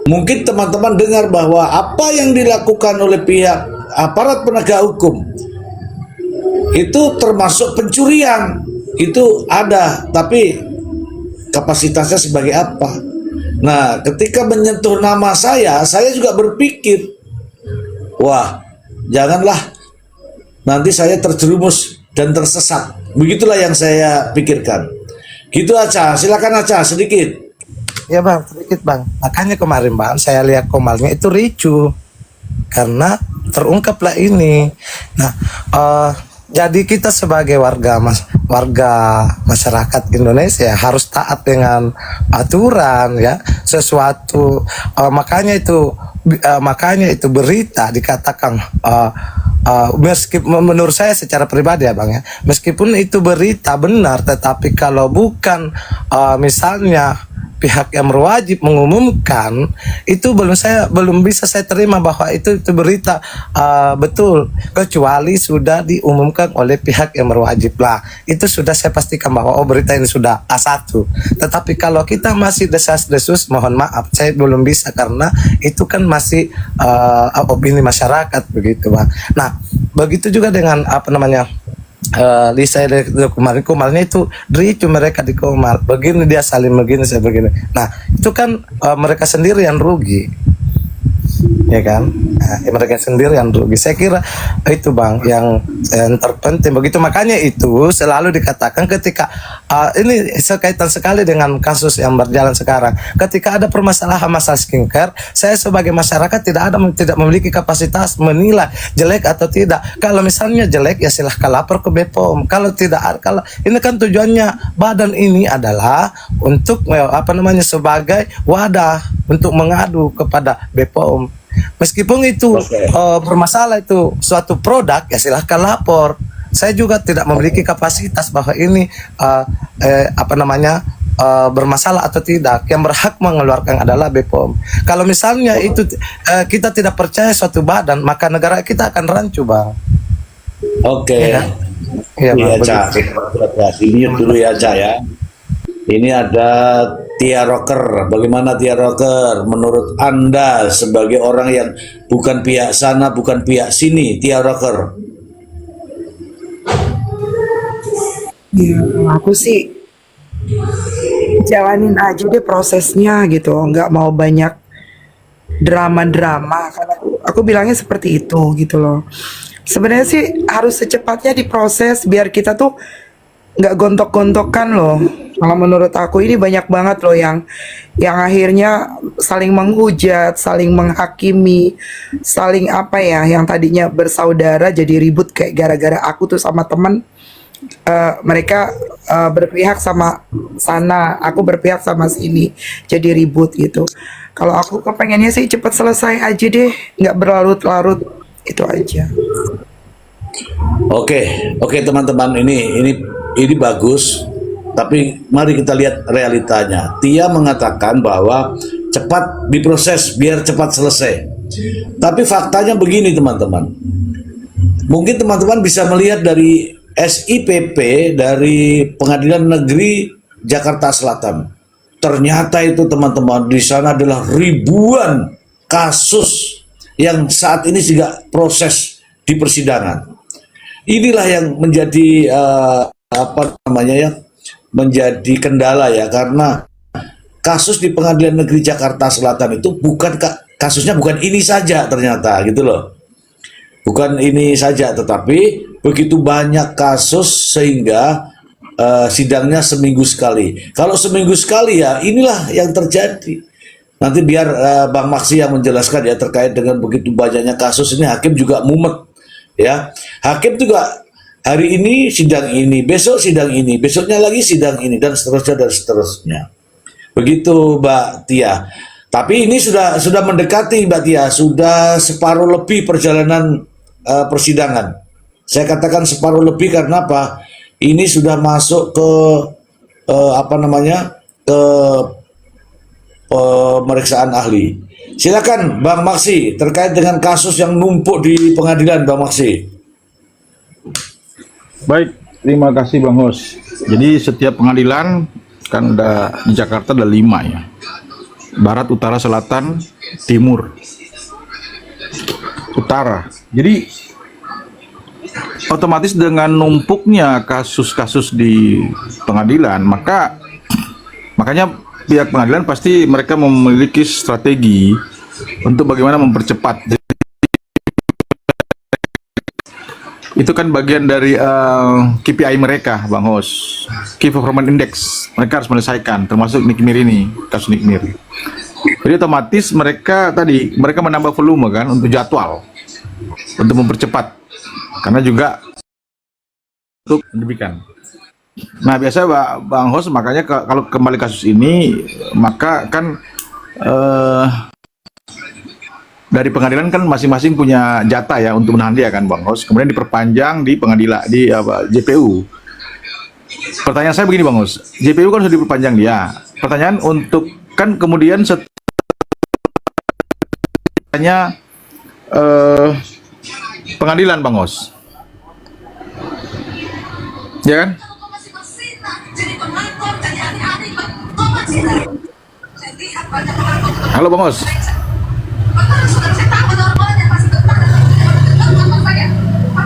Mungkin teman-teman dengar bahwa apa yang dilakukan oleh pihak aparat penegak hukum itu termasuk pencurian. Itu ada, tapi kapasitasnya sebagai apa? Nah, ketika menyentuh nama saya juga berpikir, wah, janganlah nanti saya terjerumus dan tersesat. Begitulah yang saya pikirkan. Gitu Aca, silakan Aca sedikit. Ya bang, sedikit bang. Makanya kemarin bang, saya lihat komalnya itu ricu karena terungkaplah ini. Nah, jadi kita sebagai warga masyarakat Indonesia harus taat dengan aturan ya. Sesuatu makanya itu berita dikatakan meskipun menurut saya secara pribadi ya bang ya, meskipun itu berita benar, tetapi kalau bukan misalnya pihak yang berwajib mengumumkan, itu belum bisa saya terima bahwa itu berita betul, kecuali sudah diumumkan oleh pihak yang berwajib lah. Itu sudah saya pastikan bahwa berita ini sudah A1. Tetapi kalau kita masih desas-desus, mohon maaf saya belum bisa, karena itu kan masih opini masyarakat begitu bang. Nah begitu juga dengan apa namanya, Lisa kemarin itu ricu mereka di Komal, begini dia saling begini saya begini. Nah itu kan mereka sendiri yang rugi, ya kan? Nah, mereka sendiri yang rugi. Saya kira itu bang yang terpenting begitu. Makanya itu selalu dikatakan ketika ini sekaitan sekali dengan kasus yang berjalan sekarang. Ketika ada permasalahan masalah skincare, saya sebagai masyarakat tidak memiliki kapasitas menilai jelek atau tidak. Kalau misalnya jelek ya silahkan lapor ke BPOM. Kalau tidak, kalau ini kan tujuannya badan ini adalah untuk sebagai wadah untuk mengadu kepada BPOM. Meskipun itu bermasalah, itu suatu produk ya silahkan lapor. Saya juga tidak memiliki kapasitas bahwa ini bermasalah atau tidak. Yang berhak mengeluarkan adalah BPOM. Kalau misalnya itu kita tidak percaya suatu badan, maka negara kita akan rancu bang. Oke. Ya, Iya Ca, ini dulu ya Ca ya. Ini ada Tia Rocker. Bagaimana Tia Rocker? Menurut Anda sebagai orang yang bukan pihak sana, bukan pihak sini, Tia Rocker? Ya, aku sih jalanin aja deh prosesnya gitu, nggak mau banyak drama-drama. Karena aku bilangnya seperti itu gitu loh. Sebenarnya sih harus secepatnya diproses biar kita tuh nggak gontok-gontokan loh. Kalau menurut aku ini banyak banget loh yang akhirnya saling menghujat, saling menghakimi, saling apa ya, yang tadinya bersaudara jadi ribut kayak gara-gara aku tuh sama teman. Mereka berpihak sama sana, aku berpihak sama sini, jadi ribut gitu. Kalau aku kepengennya sih cepet selesai aja deh, nggak berlarut-larut, itu aja. Oke teman-teman, ini bagus, tapi mari kita lihat realitanya. Tia mengatakan bahwa cepat diproses biar cepat selesai. Tapi faktanya begini teman-teman. Mungkin teman-teman bisa melihat dari SIPP dari Pengadilan Negeri Jakarta Selatan. Ternyata itu teman-teman, di sana adalah ribuan kasus yang saat ini juga proses di persidangan. Inilah yang menjadi menjadi kendala ya, karena kasus di Pengadilan Negeri Jakarta Selatan itu kasusnya bukan ini saja ternyata gitu loh. Bukan ini saja, tetapi begitu banyak kasus sehingga sidangnya seminggu sekali. Kalau seminggu sekali ya inilah yang terjadi. Nanti biar Bang Maksi yang menjelaskan ya terkait dengan begitu banyaknya kasus ini. Hakim juga mumet ya. Hakim juga hari ini sidang ini, besok sidang ini, besoknya lagi sidang ini, dan seterusnya. Begitu Mbak Tia. Tapi ini sudah mendekati Mbak Tia, sudah separuh lebih perjalanan persidangan. Saya katakan separuh lebih karena apa? Ini sudah masuk ke ke pemeriksaan ahli. Silakan Bang Maksi terkait dengan kasus yang numpuk di pengadilan, Bang Maksi. Baik, terima kasih Bang Hos. Jadi setiap pengadilan kan di Jakarta ada 5 ya. Barat, utara, selatan, timur, utara. Jadi otomatis dengan numpuknya kasus-kasus di pengadilan, makanya pihak pengadilan pasti mereka memiliki strategi untuk bagaimana mempercepat. Itu kan bagian dari KPI mereka, Bang Hos. Key Performance Index. Mereka harus menyelesaikan, termasuk Nikmir ini, kasus Nikmir. Jadi otomatis mereka menambah volume kan untuk jadwal, untuk mempercepat. Karena juga untuk pendidikan. Nah biasa Bang Hos, makanya kalau kembali kasus ini, maka kan dari pengadilan kan masing-masing punya jatah ya untuk menahan dia kan Bang Hos. Kemudian diperpanjang di pengadilan di JPU. Pertanyaan saya begini Bang Hos, JPU kan sudah diperpanjang dia. Pertanyaan untuk kan kemudian setelahnya pengadilan Bang Hos. Ya kan? Halo Bang Hos.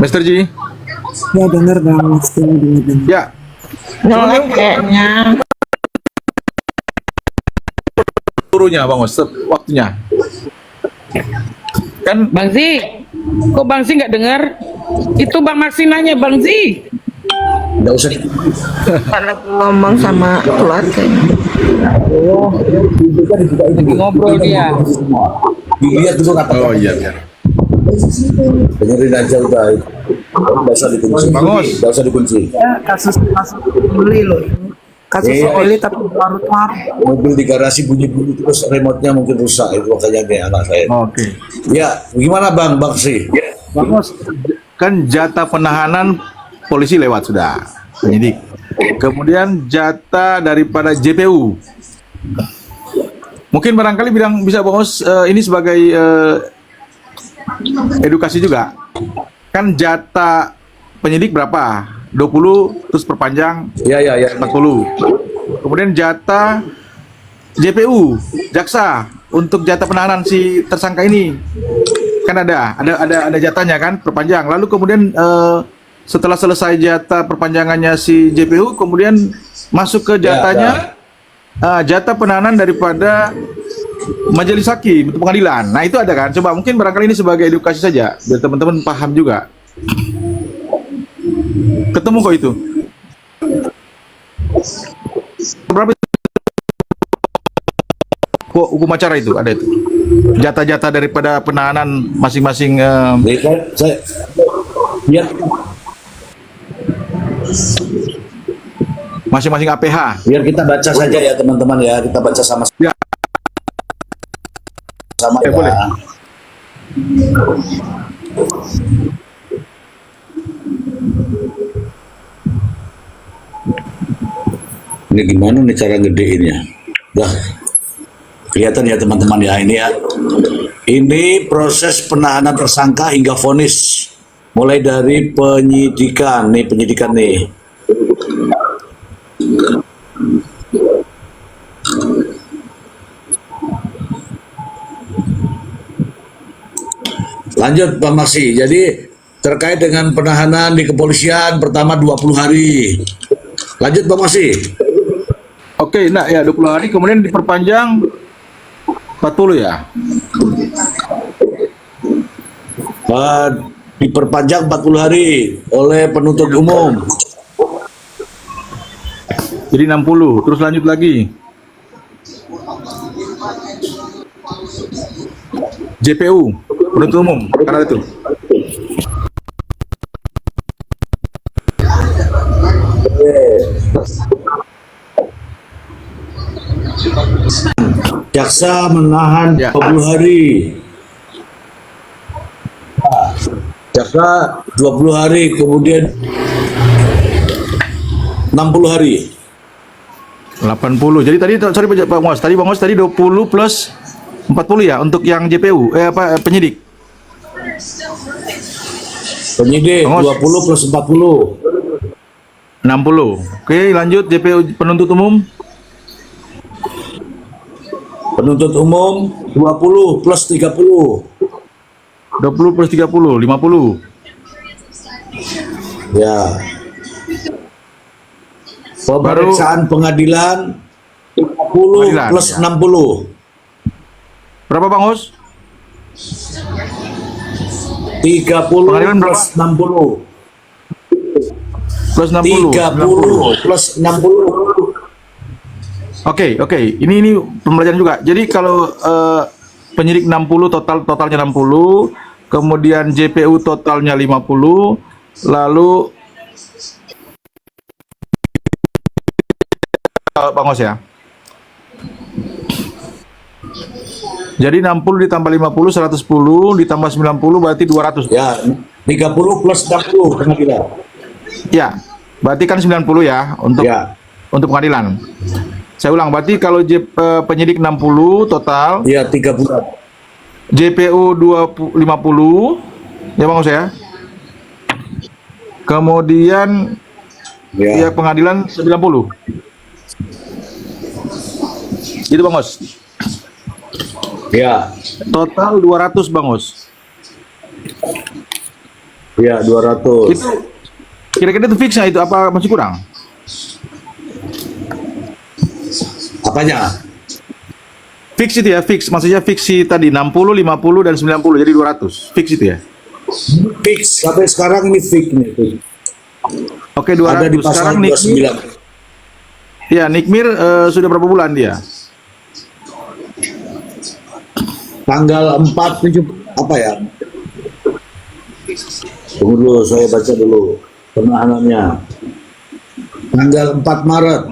Mr. G. Ya denger Bang, dengar. Ya. Nolak kayaknya. Turunnya Bang Hos, waktunya. Kan Bang Zi, kok Bang Zi nggak dengar? Itu Bang Maksi nanya Bang Zi. Nggak usah. Karena ngomong sama keluarganya. Ngobrol dia. Dilihat dulu kata. oh iya biar. Dengerin aja udah. Nggak usah dikunci. Bang Hos. Nggak usah dikunci. Ya, kasus beli loh ini. Kasus beli tapi larut-larut. Mobil di garasi bunyi-bunyi terus remote-nya mungkin rusak, itu makanya kayak anak saya. Oke. Ya, gimana Bang sih? Bang Hos, kan jatah penahanan polisi lewat sudah, penyidik. Kemudian jatah daripada JPU. Mungkin barangkali bisa Bang Hos ini sebagai edukasi juga. Kan jatah penyidik berapa? 20 terus perpanjang Ya. 40. Kemudian jatah JPU, jaksa untuk jatah penahanan si tersangka ini. Kan ada jatahnya kan perpanjang. Lalu kemudian setelah selesai jatah perpanjangannya si JPU, kemudian masuk ke jatahnya jatah penahanan daripada majelis hakim untuk pengadilan. Nah itu ada kan? Coba mungkin barangkali ini sebagai edukasi saja biar teman-teman paham juga. Ketemu kok itu? Berapa kok hukum acara itu ada itu? Jatah-jatah daripada penahanan masing-masing. Saya ya. Masing-masing APH. Biar kita baca saja ya teman-teman ya, kita baca sama-sama Ya, ya. boleh. Ini gimana nih cara gedeinnya? Dah kelihatan ya teman-teman ya, ini ya. Ini proses penahanan tersangka hingga vonis. Mulai dari penyidikan nih. Lanjut Pak Maksi. Jadi terkait dengan penahanan di kepolisian pertama 20 hari. Lanjut Pak Maksi. Oke, nah ya 20 hari kemudian diperpanjang 40 ya. Diperpanjang 40 hari oleh penuntut umum. Jadi 60, terus lanjut lagi. JPU, penuntut umum, karena itu. Jaksa menahan Ya. 20 hari. Jaksa 20 hari, kemudian 60 hari. 80. Jadi tadi sorry Pak Mos, tadi Bang Mos tadi 20 plus 40 ya untuk yang JPU penyidik. Penyidik Bang Os. 20 plus 40. 60. Oke, lanjut JPU penuntut umum. Penuntut umum 20 plus 30. 20 plus 30, 50. Ya. Pemeriksaan pengadilan 30 Pengadilan, plus ya. 60. Berapa Bang Hus? 30 Pengadilan berapa? plus 60. Plus 60. 30 plus 60. Oke. Ini pembelajaran juga. Jadi kalau penyidik 60 totalnya 60, kemudian JPU totalnya 50, lalu Bang Os ya. Jadi 60 ditambah 50 110 ditambah 90 berarti 200. Ya, 30 plus 60 pengadilan. Ya. Berarti kan 90 ya Ya. untuk pengadilan. Saya ulang, berarti kalau penyidik 60 total, Ya, 3 bulan. JPU 50, ya Bang Os ya. Kemudian Ya. pihak pengadilan 90. Itu Bang Os. Ya. Total 200 Bang Os. Ya, 200. Itu kira-kira itu fix itu apa masih kurang? Apanya? Fix itu ya, fix. Maksudnya fix si tadi 60, 50 dan 90 jadi 200. Fix itu ya. Fix sampai sekarang ini fix nih. Oke, Ada 200. di pasal Sekarang Nikmir, 29. ya Nikmir sudah berapa bulan dia? Tanggal 4 7 apa ya? Tunggu dulu, saya baca dulu penahanannya. Tanggal 4 Maret